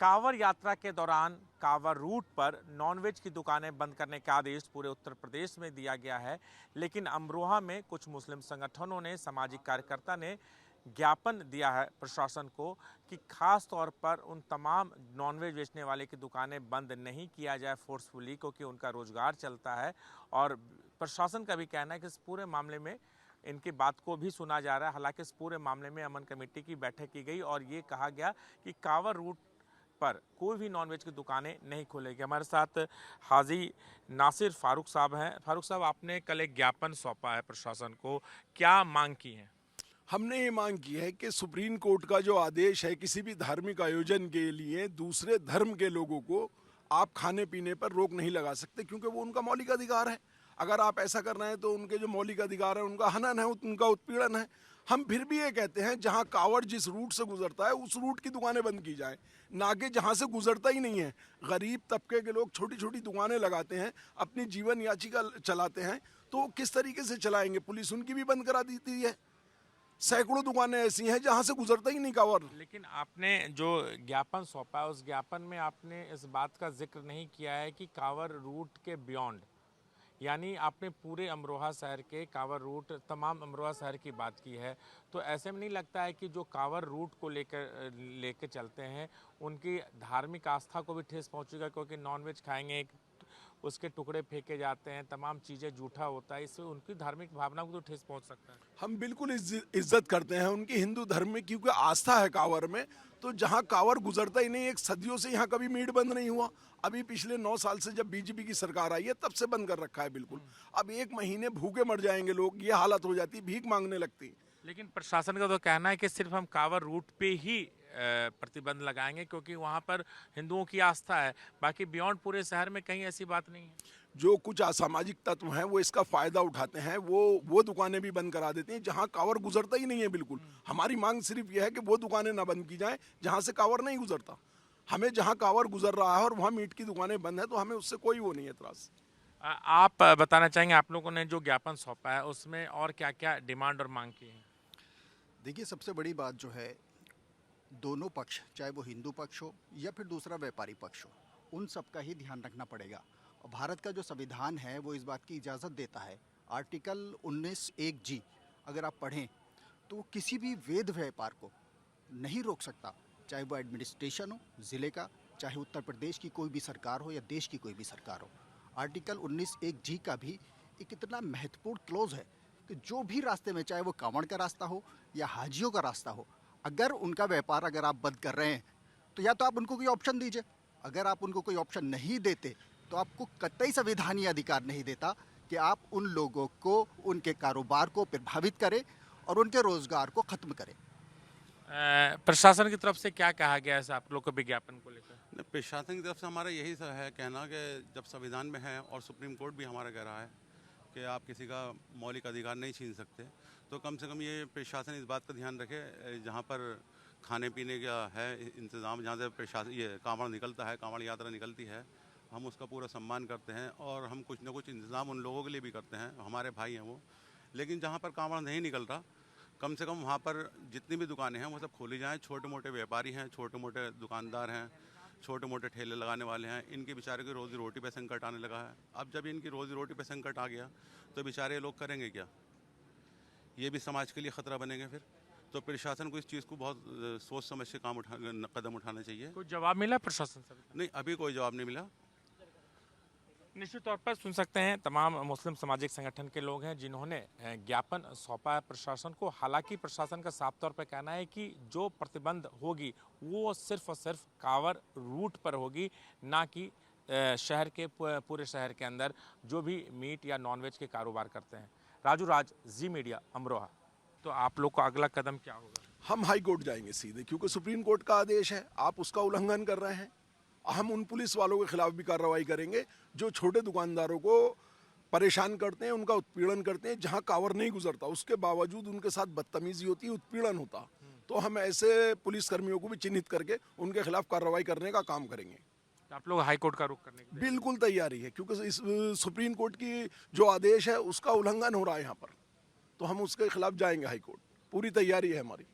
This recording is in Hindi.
कांवड़ यात्रा के दौरान कांवड़ रूट पर नॉनवेज की दुकानें बंद करने का आदेश पूरे उत्तर प्रदेश में दिया गया है। लेकिन अमरोहा में कुछ मुस्लिम संगठनों ने, सामाजिक कार्यकर्ता ने ज्ञापन दिया है प्रशासन को कि खास तौर पर उन तमाम नॉनवेज बेचने वाले की दुकानें बंद नहीं किया जाए फोर्सफुली, क्योंकि उनका रोजगार चलता है। और प्रशासन का भी कहना है कि इस पूरे मामले में इनकी बात को भी सुना जा रहा है। हालांकि इस पूरे मामले में अमन कमेटी की बैठक की गई और ये कहा गया कि कांवड़ रूट पर कोई भी नॉनवेज की दुकानें नहीं खोलेगी। हमारे साथ हाजी नासिर फारूक साहब हैं। फारूक साहब, आपने कल एक ज्ञापन सौंपा है प्रशासन को, क्या मांग की है? हमने ये मांग की है कि सुप्रीम कोर्ट का जो आदेश है, किसी भी धार्मिक आयोजन के लिए दूसरे धर्म के लोगों को आप खाने पीने पर रोक नहीं लगा सकते, क्योंकि वो उनका मौलिक अधिकार है। अगर आप ऐसा कर रहे हैं तो उनके जो मौलिक अधिकार है उनका हनन है, उनका उत्पीड़न है। हम फिर भी ये कहते हैं, जहाँ कांवड़ जिस रूट से गुजरता है उस रूट की दुकानें बंद की जाए, ना कि जहाँ से गुजरता ही नहीं है। गरीब तबके के लोग छोटी छोटी दुकानें लगाते हैं, अपनी जीवन याचिका चलाते हैं, तो किस तरीके से चलाएंगे? पुलिस उनकी भी बंद करा देती है। सैकड़ों दुकानें ऐसी हैं जहां से गुजरता ही नहीं कांवड़। लेकिन आपने जो ज्ञापन सौंपा है उस ज्ञापन में आपने इस बात का जिक्र नहीं किया है कि कांवड़ रूट के बियॉन्ड, यानी आपने पूरे अमरोहा शहर के कांवड़ रूट, तमाम अमरोहा शहर की बात की है। तो ऐसे में नहीं लगता है कि जो कांवड़ रूट को लेकर चलते हैं उनकी धार्मिक आस्था को भी ठेस पहुंचेगा? क्योंकि नॉनवेज खाएंगे, उसके टुकड़े फेंके जाते हैं, तमाम चीज़ें जूठा होता है, इससे उनकी धार्मिक भावना को तो ठेस पहुंच सकता है। हम बिल्कुल इज्जत करते हैं उनकी हिंदू धर्म में, क्योंकि आस्था है कांवड़ में। तो जहां कांवड़ गुजरता ही नहीं, एक सदियों से यहाँ कभी मीट बंद नहीं हुआ। अभी पिछले 9 साल से जब बीजेपी की सरकार आई है तब से बंद कर रखा है बिल्कुल। अब 1 महीने भूखे मर जाएंगे लोग, ये हालत हो जाती, भीख मांगने लगती। लेकिन प्रशासन का तो कहना है कि सिर्फ हम कांवड़ रूट पे ही प्रतिबंध लगाएंगे, क्योंकि वहाँ पर हिंदुओं की आस्था है। बाकी बियॉन्ड पूरे शहर में कहीं ऐसी बात नहीं है। जो कुछ असामाजिक तत्व हैं वो इसका फायदा उठाते हैं, वो दुकानें भी बंद करा देते हैं जहां कांवड़ गुजरता ही नहीं है बिल्कुल। हमारी मांग सिर्फ यह है कि वो दुकानें ना बंद की जाएं जहां से कांवड़ नहीं गुजरता। हमें जहां कांवड़ गुजर रहा है और वहां मीट की दुकानें बंद है तो हमें उससे कोई वो नहीं है एतराज। आप बताना चाहेंगे, आप लोगों ने जो ज्ञापन सौंपा है उसमें और क्या क्या डिमांड और मांग की है? देखिए, सबसे बड़ी बात जो है, दोनों पक्ष, चाहे वो हिंदू पक्ष हो या फिर दूसरा व्यापारी पक्ष हो, उन सब का ही ध्यान रखना पड़ेगा। और भारत का जो संविधान है वो इस बात की इजाज़त देता है। आर्टिकल 19(1)(g) अगर आप पढ़ें तो वो किसी भी वैध व्यापार को नहीं रोक सकता, चाहे वो एडमिनिस्ट्रेशन हो ज़िले का, चाहे उत्तर प्रदेश की कोई भी सरकार हो या देश की कोई भी सरकार हो। आर्टिकल 19(1)(g) का भी एक इतना महत्वपूर्ण क्लोज है कि जो भी रास्ते में, चाहे वो कांवड़ का रास्ता हो या हाजियों का रास्ता हो, अगर उनका व्यापार अगर आप बंद कर रहे हैं तो या तो आप उनको कोई ऑप्शन दीजिए। अगर आप उनको कोई ऑप्शन नहीं देते तो आपको कतई संविधान ये अधिकार नहीं देता कि आप उन लोगों को, उनके कारोबार को प्रभावित करें और उनके रोजगार को खत्म करें। प्रशासन की तरफ से क्या कहा गया है आप लोग को विज्ञापन को लेकर? प्रशासन की तरफ से हमारा यही है कहना कि जब संविधान में है और सुप्रीम कोर्ट भी हमारा कह रहा है कि आप किसी का मौलिक अधिकार नहीं छीन सकते, तो कम से कम ये प्रशासन इस बात का ध्यान रखे, जहाँ पर खाने पीने का है इंतज़ाम, जहाँ से प्रशासन ये कांवड़ निकलता है, कांवड़ यात्रा निकलती है, हम उसका पूरा सम्मान करते हैं और हम कुछ ना कुछ इंतज़ाम उन लोगों के लिए भी करते हैं, हमारे भाई हैं वो। लेकिन जहाँ पर कांवड़ नहीं निकल रहा, कम से कम वहाँ पर जितनी भी दुकानें हैं वो सब खोली जाएँ। छोटे मोटे व्यापारी हैं, छोटे मोटे दुकानदार हैं, छोटे मोटे ठेले लगाने वाले हैं, इनके बेचारे की रोज़ी रोटी पे संकट आने लगा है। अब जब इनकी रोज़ी रोटी पे संकट आ गया तो बेचारे लोग करेंगे क्या? ये भी समाज के लिए ख़तरा बनेंगे फिर। तो प्रशासन को इस चीज़ को बहुत सोच समझ के कदम उठाना चाहिए। कोई जवाब मिला प्रशासन से? नहीं, अभी कोई जवाब नहीं मिला। निश्चित तौर पर सुन सकते हैं, तमाम मुस्लिम सामाजिक संगठन के लोग हैं जिन्होंने ज्ञापन सौंपा है प्रशासन को। हालांकि प्रशासन का साफ तौर पर कहना है कि जो प्रतिबंध होगी वो सिर्फ और सिर्फ कांवड़ रूट पर होगी, ना कि शहर के, पूरे शहर के अंदर जो भी मीट या नॉनवेज के कारोबार करते हैं। राजू राज, जी मीडिया, अमरोहा। तो आप लोग का अगला कदम क्या होगा? हम हाई कोर्ट जाएंगे सीधे, क्योंकि सुप्रीम कोर्ट का आदेश है, आप उसका उल्लंघन कर रहे हैं। हम उन पुलिस वालों के खिलाफ भी कार्रवाई करेंगे जो छोटे दुकानदारों को परेशान करते हैं, उनका उत्पीड़न करते हैं। जहां कांवड़ नहीं गुजरता उसके बावजूद उनके साथ बदतमीजी होती है, उत्पीड़न होता, तो हम ऐसे पुलिसकर्मियों को भी चिन्हित करके उनके खिलाफ कार्रवाई करने का काम करेंगे। तो आप लोग हाई कोर्ट का रुख करने के लिए बिल्कुल तैयारी है, क्योंकि इस सुप्रीम कोर्ट की जो आदेश है उसका उल्लंघन हो रहा है यहाँ पर, तो हम उसके खिलाफ जाएंगे हाई कोर्ट। पूरी तैयारी है हमारी।